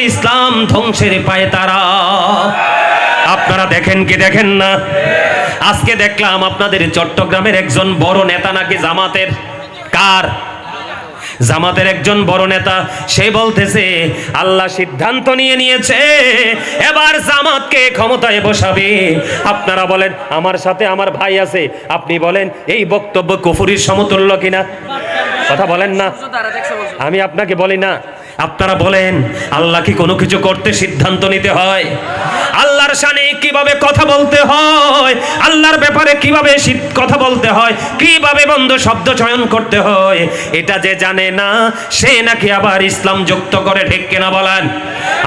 ইসলাম ধ্বংসের পায়ে তারা। আপনারা দেখেন কি দেখেন না? আজকে দেখলাম আপনাদের চট্টগ্রামের একজন বড় নেতা নাকি জামাতের, কার? জামাতের একজন বড় নেতা, সে বলতেছে আল্লাহ সিদ্ধান্ত নিয়েছে এবার জামাতকে ক্ষমতায় বসাবে। আপনারা বলেন, আমার সাথে আমার ভাই আছে, আপনি বলেন এই বক্তব্য কুফরির সমতুল্য কিনা? কথা বলেন না, আমি আপনাকে বলি না। আপনারা বলেন আল্লাহ কি কোনো কিছু করতে সিদ্ধান্ত নিতে হয়? আল্লাহর শানে কিভাবে কথা বলতে হয়, আল্লাহর ব্যাপারে কিভাবে কথা বলতে হয়, কিভাবে বন্ধ শব্দ চয়ন করতে হয়, এটা যে জানে না সে নাকি আবার ইসলাম যুক্ত করে, ঠিক কিনা বলেন?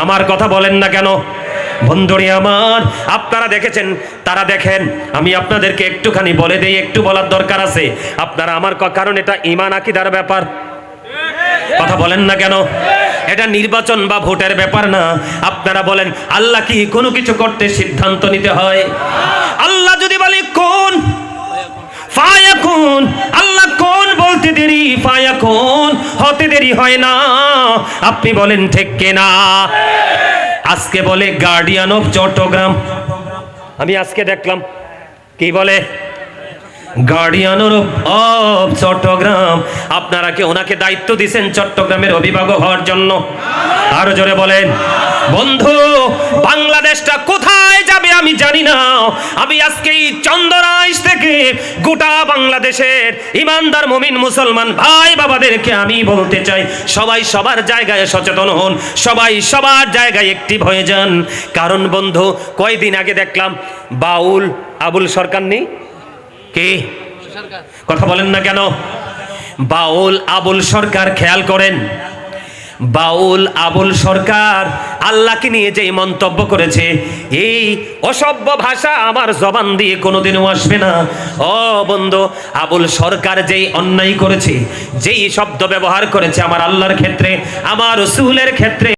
আমার কথা বলেন না কেন? বন্ধুরি আমার, আপনারা দেখেছেন, তারা দেখেন, আমি আপনাদেরকে একটুখানি বলে দেই, একটু বলার দরকার আছে। আপনারা আমার কারণ এটা ঈমান আকীদার ব্যাপার। কথা বলেন না কেন? এটা নির্বাচন বা ভোটের ব্যাপার না। আপনারা বলেন আল্লাহ কি কোনো কিছু করতে সিদ্ধান্ত নিতে হয়? আল্লাহ যদি বলে কোন ফায়াকুন, আল্লাহ কোন বলতে দেরি, ফায়াকুন হতে দেরি হয় না। আপনি বলেন ঠিক কিনা? আজকে বলে গার্ডিয়ান অফ চট্টগ্রাম, আমি আজকে দেখলাম কি বলে গার্ডিয়ান অফ চট্টগ্রাম। আপনারা কি ওনাকে দায়িত্ব দিয়েছেন চট্টগ্রামের অভিভাবক হওয়ার জন্য? আরো জোরে বলেন। বন্ধু, বাংলাদেশটা কোথায় যাবে আমি জানি না। আমি আজকে এই চন্দনাইশ থেকে গোটা বাংলাদেশের ইমানদার মুমিন মুসলমান ভাই বাবাদেরকে আমি বলতে চাই, সবাই সবার জায়গায় সচেতন হন, সবাই সবার জায়গায় অ্যাক্টিভ হয়ে যান। কারণ বন্ধু, কয়দিন আগে দেখলাম বাউল আবুল সরকার নেই কে? কথা বলেন না কেন? বাউল আবুল সরকার, খেয়াল করেন, বাউল আবুল সরকার আল্লাহকে নিয়ে যে মন্তব্য করেছে, এই অসভ্য ভাষা আমার জবান দিয়ে কোনোদিনও আসবে না। ও বন্ধু, আবুল সরকার যেই অন্যায় করেছে, যেই শব্দ ব্যবহার করেছে আমার আল্লাহর ক্ষেত্রে, আমার রাসূলের ক্ষেত্রে,